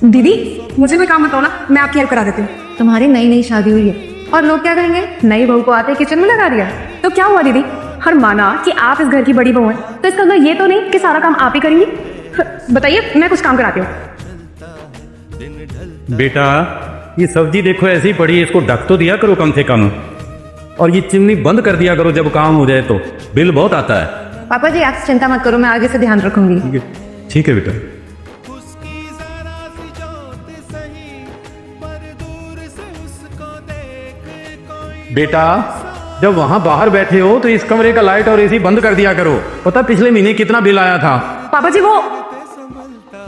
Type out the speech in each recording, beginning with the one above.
दीदी मुझे कोई काम बताओ ना, मैं आपकी हेल्प करा देती हूँ। तुम्हारी नई नई शादी हुई है और लोग क्या कहेंगे, नई बहू को आते किचन में लगा दिया। तो क्या हुआ दीदी, हर माना कि आप इस घर की बड़ी बहू हैं, तो इसका मतलब ये तो नहीं कि सारा काम आप ही करेंगी। बताइए, मैं कुछ काम कराती हूँ। बेटा ये सब्जी देखो ऐसी ही पड़ी है, इसको ढक तो दिया करो कम से कम, और ये चिमनी बंद कर दिया करो जब काम हो जाए तो, बिल बहुत आता है। पापा जी आप चिंता मत करो, मैं आगे से ध्यान रखूंगी। ठीक है बेटा। बेटा जब वहां बाहर बैठे हो तो इस कमरे का लाइट और एसी बंद कर दिया करो, पता पिछले महीने कितना बिल आया था। पापा जी वो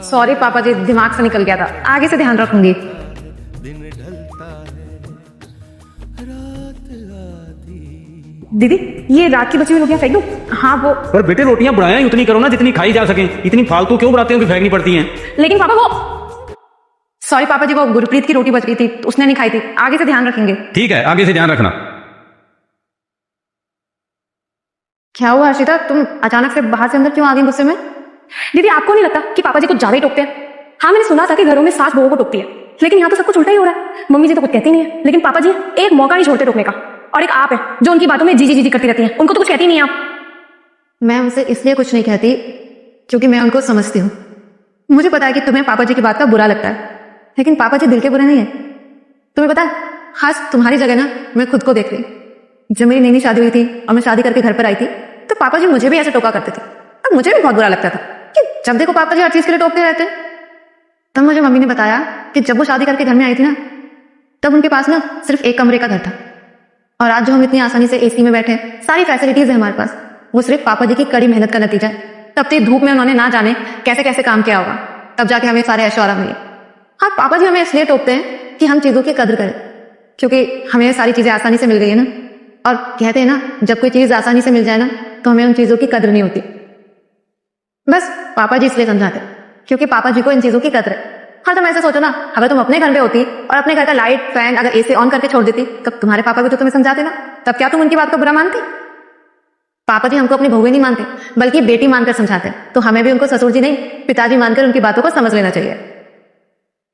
सॉरी पापा जी, दिमाग से निकल गया था, आगे से ध्यान रखूंगी। दीदी ये रात की बची हुई रोटियां फेंक दूं? हाँ वो पर बेटे रोटियां बढ़ाया ही उतनी करो ना जितनी खाई जा सके, इतनी फालतू क्यों बनाते हो कि फेंकनी पड़ती हैं। लेकिन पापा वो सॉरी पापा जी, वो गुरप्रीत की रोटी बच गई थी, उसने नहीं खाई थी, आगे से ध्यान रखेंगे। ठीक है आगे से ध्यान रखना। क्या हुआ हर्षिता, तुम अचानक से बाहर से अंदर क्यों आ गई गुस्से में? दीदी आपको नहीं लगता कि पापा जी कुछ ज्यादा ही टोकते हैं? हाँ मैंने सुना था कि घरों में सास बहू को टोकती है, लेकिन यहाँ तो सब कुछ उल्टा ही हो रहा है। मम्मी जी तो कुछ कहती नहीं है, लेकिन पापा जी एक मौका नहीं छोड़ते टोकने का। और एक आप है जो उनकी बातों में जी जी जी करती रहती है, उनको तो कुछ कहती नहीं है आप। मैं उनसे इसलिए कुछ नहीं कहती क्योंकि मैं उनको समझती हूँ। मुझे पता है कि तुम्हें पापा जी की बात का बुरा लगता है, लेकिन पापा जी दिल के बुरे नहीं है। तुम्हें पता है, खास तुम्हारी जगह ना मैं खुद को देख रही। जब मेरी नई नई शादी हुई थी और मैं शादी करके घर पर आई थी, तो पापा जी मुझे भी ऐसे टोका करते थे और मुझे भी बहुत बुरा लगता था कि जब देखो पापा जी हर चीज के लिए टोकते रहते। तब मुझे मम्मी ने बताया कि जब वो शादी करके घर में आई थी ना, तब उनके पास ना सिर्फ एक कमरे का घर था, और आज जो हम इतनी आसानी से एसी में बैठे, सारी फैसिलिटीज है हमारे पास, वो सिर्फ पापा जी की कड़ी मेहनत का नतीजा है। तब तेज धूप में उन्होंने ना जाने कैसे कैसे काम किया होगा, तब जाके हमें सारे ऐशो आराम मिले। हाँ पापा जी हमें इसलिए टोकते हैं कि हम चीजों की कदर करें, क्योंकि हमें सारी चीजें आसानी से मिल गई है ना। और कहते हैं ना, जब कोई चीज आसानी से मिल जाए ना तो हमें उन चीजों की कदर नहीं होती। बस पापा जी इसलिए समझाते क्योंकि पापा जी को इन चीजों की कदर है। हाँ तुम ऐसे सोचो ना, अगर तुम अपने घर में होती और अपने घर का लाइट फैन अगर एसी ऑन करके छोड़ देती, तब तुम्हारे पापा भी तो तुम्हें समझाते ना, तब क्या तुम उनकी बात को बुरा मानती? पापा जी हमको अपनी बहू नहीं मानते, बल्कि बेटी मानकर समझाते हैं, तो हमें भी उनको ससुर जी नहीं पिताजी मानकर उनकी बातों को समझ लेना चाहिए।